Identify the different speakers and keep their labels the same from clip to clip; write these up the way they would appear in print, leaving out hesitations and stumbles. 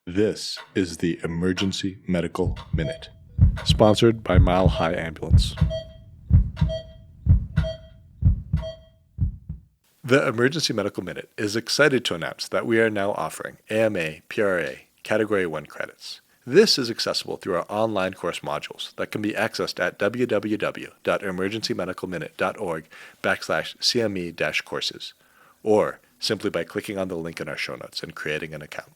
Speaker 1: This is the Emergency Medical Minute, sponsored by Mile High Ambulance. The Emergency Medical Minute is excited to announce that we are now offering AMA, PRA, Category 1 credits. This is accessible through our online course modules that can be accessed at www.emergencymedicalminute.org/CME-courses, or simply by clicking on the link in our show notes and creating an account.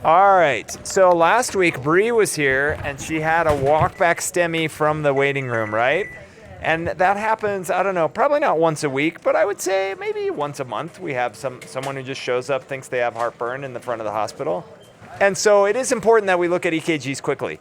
Speaker 2: All right, so last week Bree was here and she had a walk-back STEMI from the waiting room, right? And that happens, I don't know, probably not once a week, but I would say maybe once a month. We have someone who just shows up, thinks they have heartburn in the front of the hospital. And so it is important that we look at EKGs quickly.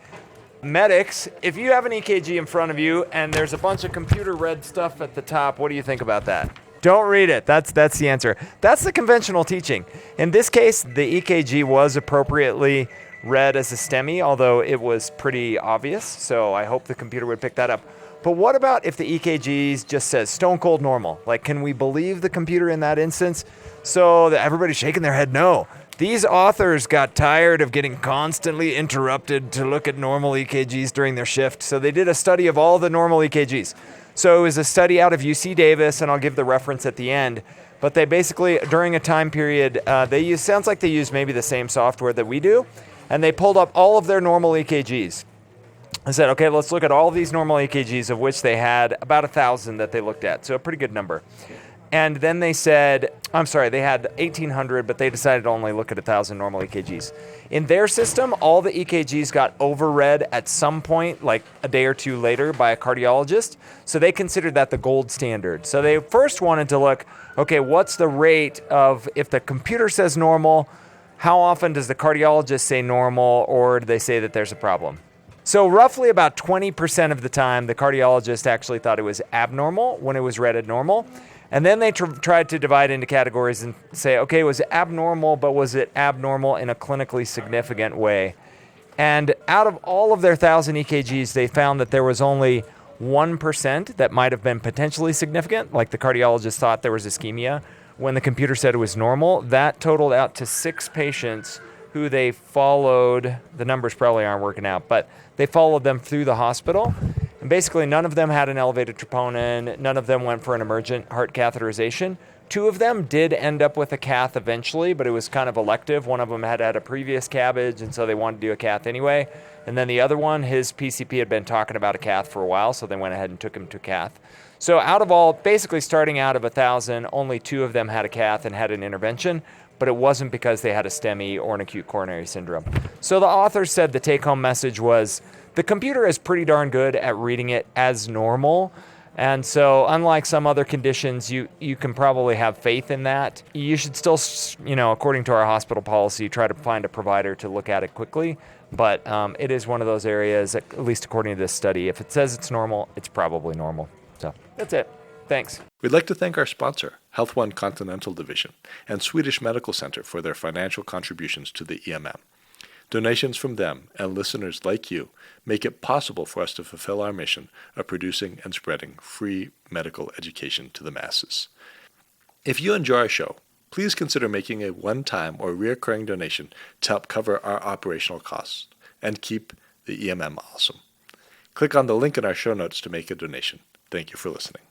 Speaker 2: Medics, if you have an EKG in front of you and there's a bunch of computer-read stuff at the top, what do you think about that? Don't read it. That's the answer. That's the conventional teaching. In this case, the EKG was appropriately read as a STEMI, although it was pretty obvious, so I hope the computer would pick that up. But what about if the EKGs just says stone cold normal? Like, can we believe the computer in that instance? So that everybody's shaking their head no. These authors got tired of getting constantly interrupted to look at normal EKGs during their shift, so they did a study of all the normal EKGs. So it was a study out of UC Davis, and I'll give the reference at the end. But they basically, during a time period, sounds like they use maybe the same software that we do, and they pulled up all of their normal EKGs. I said, okay, let's look at all of these normal EKGs, of which they had about 1,000 that they looked at, so a pretty good number. And then they said, they had 1,800, but they decided to only look at 1,000 normal EKGs. In their system, all the EKGs got overread at some point, like a day or two later, by a cardiologist. So they considered that the gold standard. So they first wanted to look, okay, what's the rate of, if the computer says normal, how often does the cardiologist say normal, or do they say that there's a problem? So roughly about 20% of the time, the cardiologist actually thought it was abnormal when it was read at normal. And then they tried to divide into categories and say, okay, was it abnormal, but was it abnormal in a clinically significant way? And out of all of their 1,000 EKGs, they found that there was only 1% that might have been potentially significant, like the cardiologist thought there was ischemia, when the computer said it was normal. That totaled out to 6 patients who they followed. The numbers probably aren't working out, but they followed them through the hospital. And basically, none of them had an elevated troponin. None of them went for an emergent heart catheterization. 2 of them did end up with a cath eventually, but it was kind of elective. One of them had had a previous CABG, and so they wanted to do a cath anyway. And then the other one, his PCP had been talking about a cath for a while, so they went ahead and took him to cath. So out of all, basically starting out of 1,000, only 2 of them had a cath and had an intervention, but it wasn't because they had a STEMI or an acute coronary syndrome. So the authors said the take-home message was, the computer is pretty darn good at reading it as normal. And so unlike some other conditions, you can probably have faith in that. You should still, according to our hospital policy, try to find a provider to look at it quickly. But it is one of those areas, at least according to this study, if it says it's normal, it's probably normal. So that's it. Thanks.
Speaker 1: We'd like to thank our sponsor, Health One Continental Division, and Swedish Medical Center for their financial contributions to the EMM. Donations from them and listeners like you make it possible for us to fulfill our mission of producing and spreading free medical education to the masses. If you enjoy our show, please consider making a one-time or recurring donation to help cover our operational costs and keep the EMM awesome. Click on the link in our show notes to make a donation. Thank you for listening.